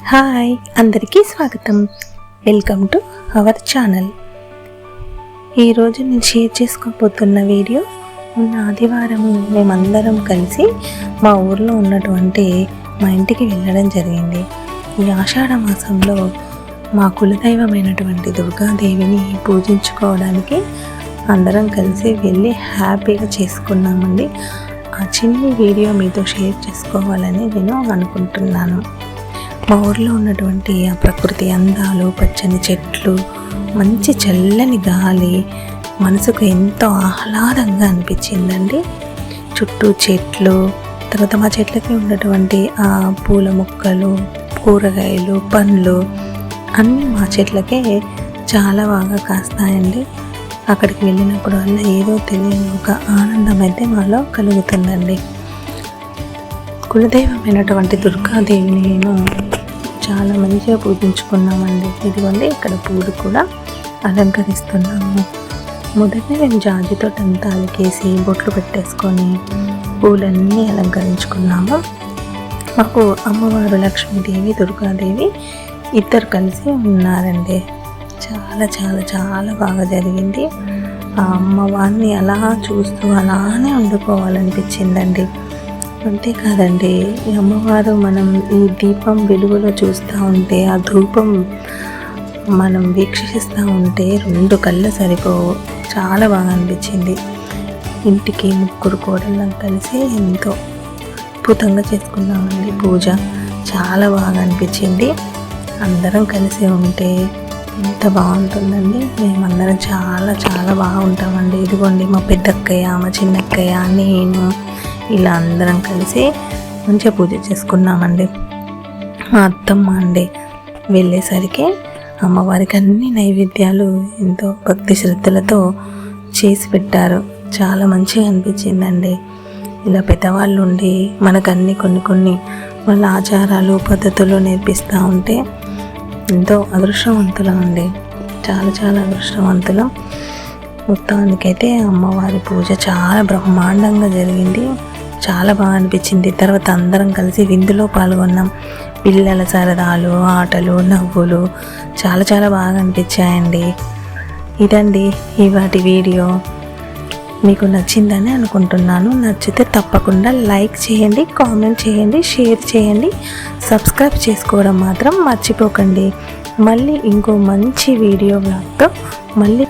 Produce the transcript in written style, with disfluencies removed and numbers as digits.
Hi, అందరికీ స్వాగతం. Welcome to our channel. ఈరోజు నేను షేర్ చేసుకోబోతున్న వీడియో మొన్న ఆదివారం మేమందరం కలిసి మా ఊర్లో ఉన్నటువంటి మా ఇంటికి వెళ్ళడం జరిగింది. ఈ ఆషాఢ మాసంలో మా కులదైవమైనటువంటి దుర్గాదేవిని పూజించుకోవడానికి అందరం కలిసి వెళ్ళి హ్యాపీగా చేసుకున్నామండి. ఆ చిన్ని వీడియో మీతో షేర్ చేసుకోవాలని నేను అనుకుంటున్నాను. మా ఊర్లో ఉన్నటువంటి ఆ ప్రకృతి అందాలు, పచ్చని చెట్లు, మంచి చల్లని గాలి మనసుకు ఎంతో ఆహ్లాదంగా అనిపించిందండి. చుట్టూ చెట్లు, తర్వాత మా చెట్లకి ఉన్నటువంటి ఆ పూల మొక్కలు, కూరగాయలు, పండ్లు అన్నీ మా చెట్లకే చాలా బాగా కాస్తాయండి. అక్కడికి వెళ్ళినప్పుడు వల్ల ఏదో తెలియని ఒక ఆనందం అయితే మాలో కలుగుతుందండి. కులదైవమైనటువంటి దుర్గాదేవిని నేను చాలా మంచిగా పూజించుకున్నామండి. ఇదిగోండి ఇక్కడ పూలు కూడా అలంకరిస్తున్నాము. మొదట మేము జాజితో అంతా అలికేసి బొట్లు పెట్టేసుకొని పూలన్నీ అలంకరించుకున్నాము. మాకు అమ్మవారు లక్ష్మీదేవి, దుర్గాదేవి ఇద్దరు కలిసి ఉన్నారండి. చాలా చాలా చాలా బాగా జరిగింది. ఆ అమ్మవారిని అలా చూస్తూ అలానే ఉండిపోవాలనిపించిందండి. అంతేకాదండి, ఈ అమ్మవారు మనం ఈ దీపం వెలుగులో చూస్తూ ఉంటే, ఆ ధూపం మనం వీక్షిస్తూ ఉంటే 2 కళ్ళు సరిపోవు. చాలా బాగా అనిపించింది. ఇంటికి 3 కోడళ్ళం కలిసి ఎంతో అద్భుతంగా చేసుకున్నామండి పూజ. చాలా బాగా అనిపించింది. అందరం కలిసి ఉంటే ఎంత బాగుంటుందండి. మేమందరం చాలా చాలా బాగుంటామండి. ఇదిగోండి మా పెద్దక్కయ్య, మా చిన్నక్కయ్య, నేను ఇలా అందరం కలిసి మంచిగా పూజ చేసుకున్నామండి. మా అత్తమ్మ అండి వెళ్ళేసరికి అమ్మవారికి అన్ని నైవేద్యాలు ఎంతో భక్తి శ్రద్ధలతో చేసి పెట్టారు. చాలా మంచిగా అనిపించిందండి. ఇలా పెద్దవాళ్ళు ఉండి మనకు కొన్ని వాళ్ళ ఆచారాలు, పద్ధతులు నేర్పిస్తూ ఉంటే ఎంతో అదృష్టవంతులం అండి. చాలా చాలా అదృష్టవంతులం. మొత్తానికైతే అమ్మవారి పూజ చాలా బ్రహ్మాండంగా జరిగింది. చాలా బాగా అనిపించింది. తర్వాత అందరం కలిసి విందులో పాల్గొన్నాం. పిల్లల సరదాలు, ఆటలు, నవ్వులు చాలా చాలా బాగా అనిపించాయండి. ఇదండి ఇవాటి వీడియో. మీకు నచ్చిందని అనుకుంటున్నాను. నచ్చితే తప్పకుండా లైక్ చేయండి, కామెంట్ చేయండి, షేర్ చేయండి, సబ్స్క్రైబ్ చేసుకోవడం మాత్రం మర్చిపోకండి. మళ్ళీ ఇంకో మంచి వీడియో బ్లాగ్తో మళ్ళీ